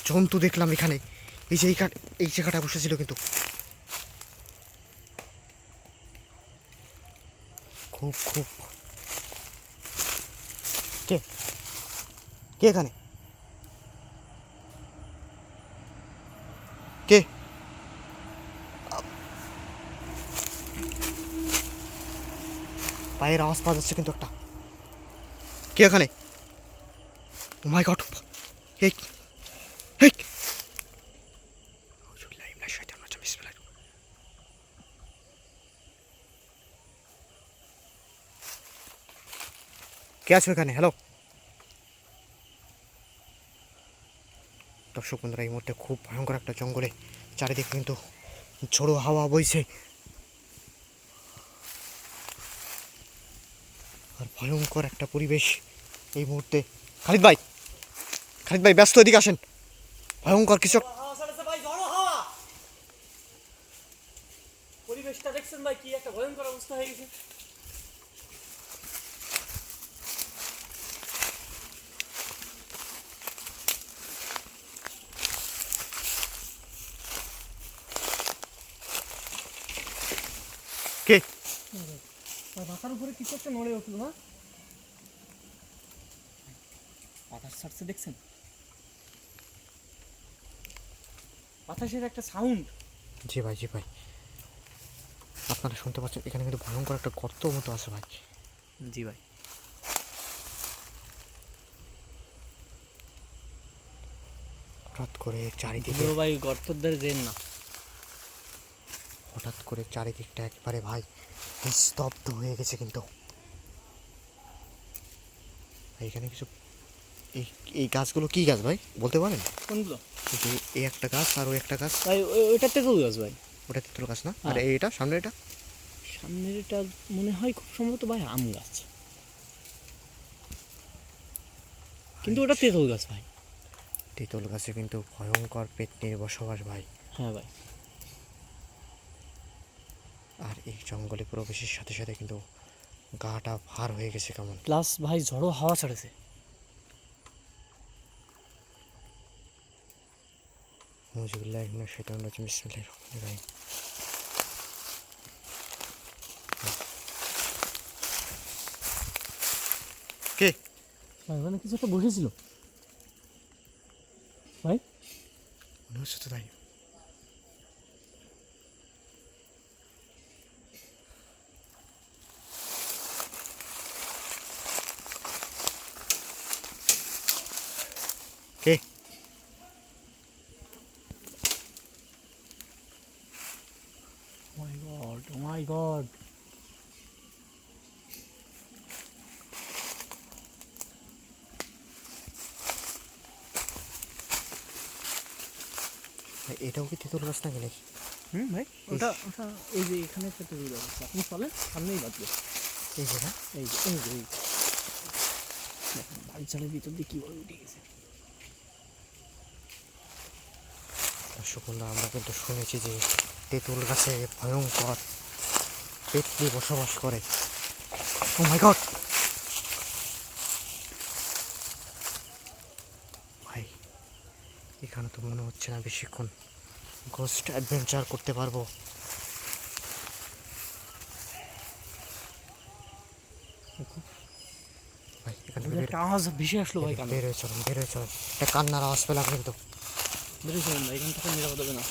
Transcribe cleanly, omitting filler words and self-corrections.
জন্তু দেখলাম এখানে। এই যে এই জায়গাটা বসেছিল কিন্তু খুব খুব। কে কে এখানে? কে? পায়ের আওয়াজ পাওয়া যাচ্ছে কিন্তু একটা। কে এখানে? ও মাই গড! এই এই কে আছো এখানে? হ্যালো দর্শক বন্ধুরা, এই মুহূর্তে খুব ভয়ঙ্কর একটা জঙ্গলে চারিদিকে কিন্তু ঝোড়ো হাওয়া বইছে আর ভয়ঙ্কর একটা পরিবেশ এই মুহূর্তে। খালিদ ভাই, খালিদ ভাই ব্যস্ত, এদিকে আসেন। ভয়ঙ্কর কিছু পরিবেশটা দেখছেন ভাই, কি একটা ভয়ঙ্কর অবস্থা হয়ে গেছে। কে? মাথার উপরে কিছু একটা নড়ে উঠলো না, বাতাস ছাড়ছে দেখছেন, বাতাসের একটা সাউন্ড। জি ভাই, জি ভাই, আপনারা শুনতে পাচ্ছেন এখানে কিন্তু ভয়ঙ্কর একটা গর্ত মতো আছে ভাই। জি ভাই, হঠাৎ করে চারিদিকে, ভাই গর্তর ধারে যেন না। হঠাৎ করে চারিদিকটা একবারে ভাই স্তব্ধ হয়ে গেছে কিন্তু। এখানে কিছু এই এই গাছগুলো কি গাছ ভাই বলতে পারেন? কোনগুলো? এই একটা গাছ আর ওই একটা গাছ। ভাই ওইটা তেঁতুল গাছ ভাই। ওটা তেঁতুল গাছ না? আর এইটা সামনে এটা? সামনের এটা মনে হয় খুব সম্ভবত ভাই আম গাছ, কিন্তু ওটা তেঁতুল গাছ ভাই। তেঁতুল গাছে কিন্তু ভয়ঙ্কর পেতনির বসবাস ভাই। হ্যাঁ ভাই, আর এই জঙ্গলে প্রবেশের সাথে সাথে কিন্তু গাটা ভার হয়ে গেছে কেমন। প্লাস ভাই ঝড়ো হাওয়া ছাড়েছে। মুজিবুল্লাহ ইবনে শাইতানির রাজিম, বিসমিল্লাহির রহমানির রহিম। কে ভাই ওখানে কিছু একটা বসেছিল ভাই, মনে হচ্ছে তো তাই। কে? ও মাই গড, ও মাই গড। ভাই এটাও কি তেঁতুল গাছ নাকি নাকি? ভাই ওটা ওটা এই যে এখানে একটা তেঁতুল গাছ আছে, আপনি চলেন সামনেই বাঁচবে। এই যে না? এই যে এই যে এই যে দেখেন বাড়ি চালের ভিতর দিয়ে কীভাবে উঠে গেছে। দর্শক বন্ধুরা, আমরা কিন্তু শুনেছি যে তেঁতুল গাছে ভয়ঙ্কর পেতনি বসবাস করে। ও মাই গড ভাই, এখানে তো মনে হচ্ছে না বেশিক্ষণ গোস্ট অ্যাডভেঞ্চার করতে পারবো। ভাই এখান থেকে একটা আওয়াজ ভেসে আসলো ভাই, কানে বের হয়ে চলেন, বের হয়ে চলেন। একটা কান্নার আওয়াজ পেলাম কিন্তু। বেরোয় চলেন ভাই, এখান থেকে নিরাপদ হবে না।